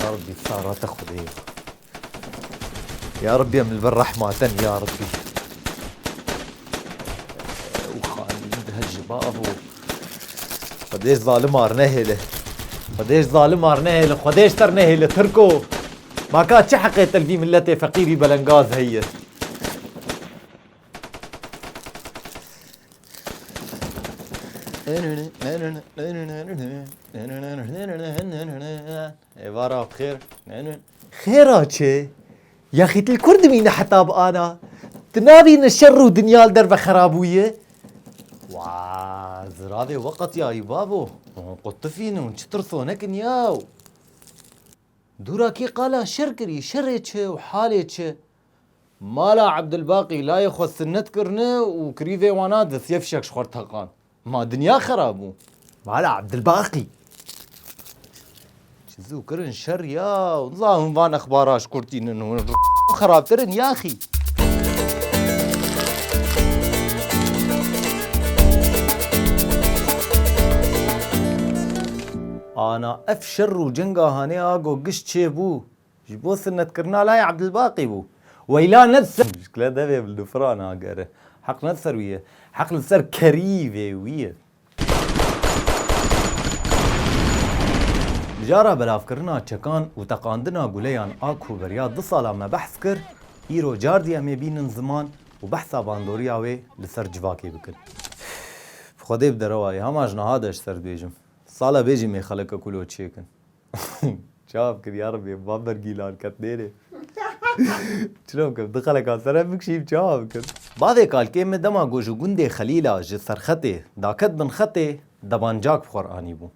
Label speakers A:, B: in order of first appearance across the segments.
A: يا ربي صارت اخذ ايه يا ربي من البر رحمة يا ربي. وخالد هالجبابو قديش ظالم ارنهله، قديش ظالم ارنهله، قديش ترنهله تركو ما كانت شحقة تلبي ملتي فقيري بلنغاز هي. عبارة بخير خيراتشي يا اخي الكرد مين حتى انا تنابين الشر ودنيا درب خرابويه زرابي وقت يا بابو قطفين ونشترثونك ياو دورا كي قال شركري شريتش وحاليتش مالا عبد الباقي لا يخوض سنت كرنه وكريفي وانادس يفشك شخورتها قان ما دنيا خرابو مالا عبد الباقي شزو كرن شر يا اللهم بان اخباراش كورتين انه خراب ترن يا اخي. انا افشر وجنقا هاني اقو قشت شيبو جبو سنة كرنا لا يا عبد الباقي بو ويلا نتسر مشكلة دابي بالدفران هاقره حق نتسر ويه حق نتسر كريفي ويه جارة بلاف كرنا چكان وتقاندنا قوليان اكو برياد دو سالا ما بحث كر ايرو جاردي امي بينن زمان وبحثا باندوريا وي لسر جواكي بكر بخده بدرواي هما جنهادش سر بيجم سالا بيجي مي خلق كلو تشيكن شاف كر يا ربي بابر جيلان كتنيني شلون كم دخلك على سرف بكشيف شاف كر بعد قال كيم دما جوجو گوندي خليلا جسر خطي داكت بن خطي دبانجاك بقراني بو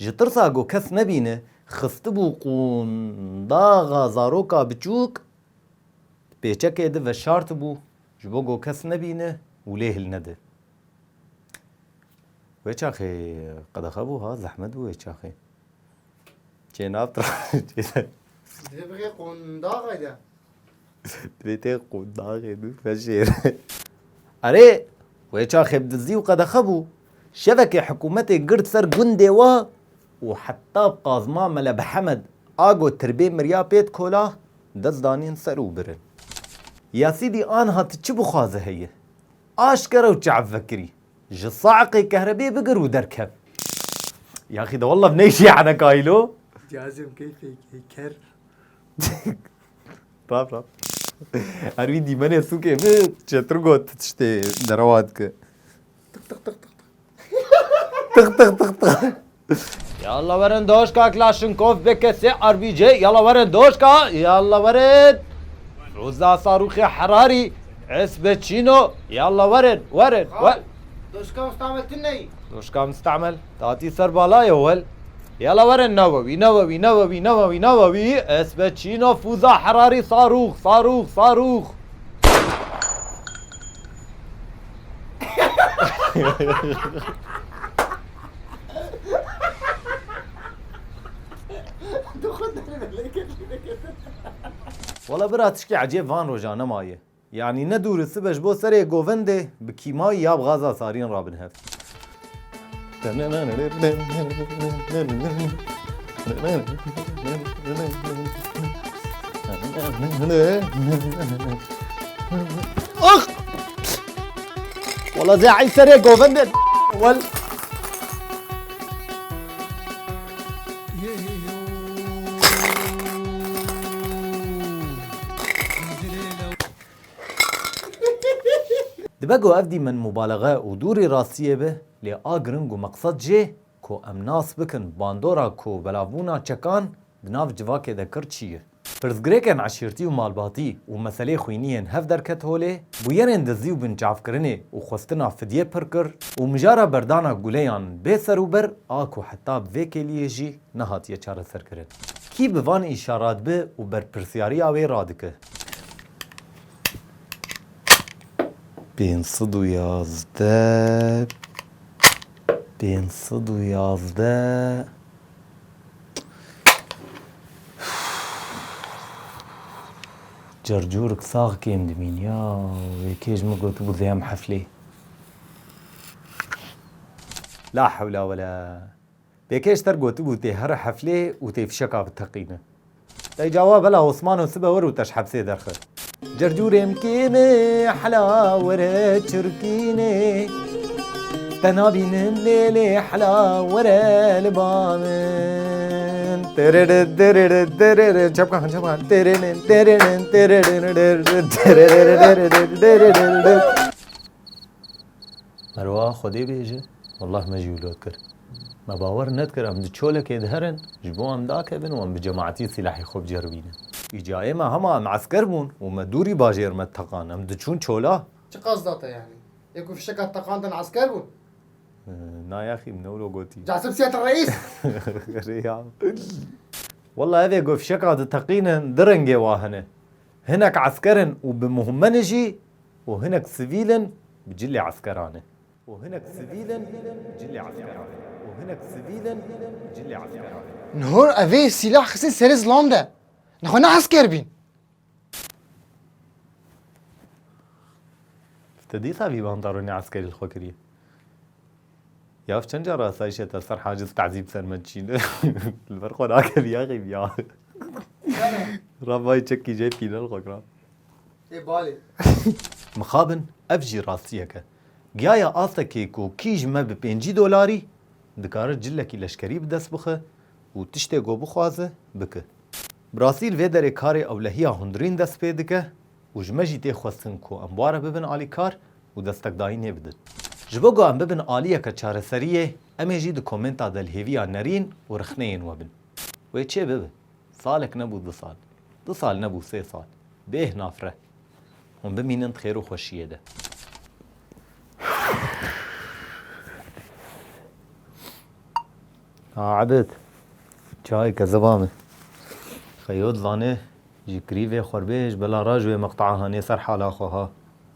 A: جترسا جو كس نبينه خستبو قون داغا زاروكا بچوك بيچك يد و شارت بو جبو جو كس نبينه وليه النده ويچاخي قد خبو ها زحمت بو ويچاخي جناب ترى
B: تبغي قنداغ ده
A: تبغي قنداغ دو فشير اري ويچاخي بدزي وقد خبو شبكة حكومتي قرد سر قندي وحتى بقازما ملا بحمد آقو تربي مريا بيت كولا دز دانين سرو برن يا سيدي آنها تتشبو خازه هي آشكرا وچعب فكري جصاعقي كهربي بقر ودركب يا أخي ده والله بنيشي عنا كايلو
B: جازم كيف يكر
A: راب أروي دي مني سوكي تشترقو تشتي درواتك تق يلا ورن دوشكا كلاشنكوف بكسي ار بي جي يلا ورن دوشكا يلا ورن روزا صاروخي حراري عسبتشينو يلا ورن
B: دوشكا مستعمل تني
A: دوشكا مستعمل تعطي سربالا يول يلا ورن نووي عسبتشينو فوزا حراري صاروخ والله برا تشكي عجيب فان روجانا مايه يعني ندور السبش بو سري جوفندي بكيماي ياب غازا صارين رابنهف اخ والله زي عي سري جوفندي وال دبقو افدي من مبالغة ودوري راسية به لآقرنگو مقصد جي كو امناس بكن باندورا كو بلافونا چكان دناف جواكي دكر چيه پرزگريكن عشيرتي ومالباتي ومسالي خوينيين هف دركت هولي بويرين دزيو بن جعفكرني وخوستنا فديه پركر ومجارة بردانا قوليان بيسر وبر آكو حتى بفيكي ليجي نهات يچار سر کرن كي بوان اشارات به وبر پرسياري آوي رادكه 511 جرجورك صاغ كيم دمين يا ويكيج مقوت بوزيام حفلي لا حول ولا بيكيش ترقوت بوتي هر حفلي وتيفشكا بالتقينه تاي جواب هلا عثمان وسبا ورو تشحبسي درخه جرجورم كيمي حلا ورا تركيني تنابين ليلي حلا ورا لبامن ترد ترد ترد شبكان شبكان ترد ترد ترد مروا خودي بيجي والله ما جيولوت كر ما باور ندكر ام دچولك يدهرن جبو ام داك ابن وام بجماعتي سلاحي خوب جربينه اجا ما هما معسكر بون وما دوري باجير متقان ام دچون چولا
B: چه قصدته يعني؟ يكون في شكل تقاندن عسكر بون؟
A: نا يا اخي منولو قوتي
B: جاسم سيادة الرئيس؟
A: والله هذا قف شكا تقين درنجي واهنه هناك عسكرن وبمهمنجي وهناك سيفيلن بجلي عسكرانه وهناك سيفيلن بجلي عسكرانه وهناك سيفيلن بجلي عسكرانه
B: نهور افي سلاح خسين سريز لاندا نخونا عسكر بين
A: افتديتها في بانطاروني عسكري الخوكريه يا في شنجر راسايشة تسر حاجز تعذيب سرمتشين الفرق هناك يا اخي يا رباي تشكي جاي فينا الخوكرا
B: ايه بالي
A: مخابن افجي راسيك جايا آثكيكو كيج ما $5 دكارت جلكي لشكري بدس بخه وتشتي جو بخوازه بك براسيل فيدر كاري اولهيا هندرين دس بيدكه وجمجي تي خوستنكو امبارا ببن آلي كار ودستك داين يبدن جبوغو ام ببن آلية كچار سريه امي جي دو كومنتا دل هيفيا نرين ورخنين وبن ويتشي ببن صالك نبو 2 سال نبو 3 سال بيه نافره هم بمينن خير وخوشيه ده عبد چای كزبامه خيوط ظانه جي كريفي خربيش بلا راجوي مقطعها هاني سر حالا خوها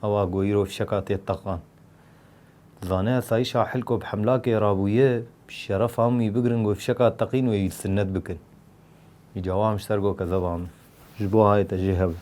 A: هوا قويرو في شكاتي التقان ظانه سايشا حلكو بحملاكي رابويه بشرف امي بقرنقو في شكات تقين ويسند بكن يجاوام اشترقو كزبامه جبو هاي تجيهب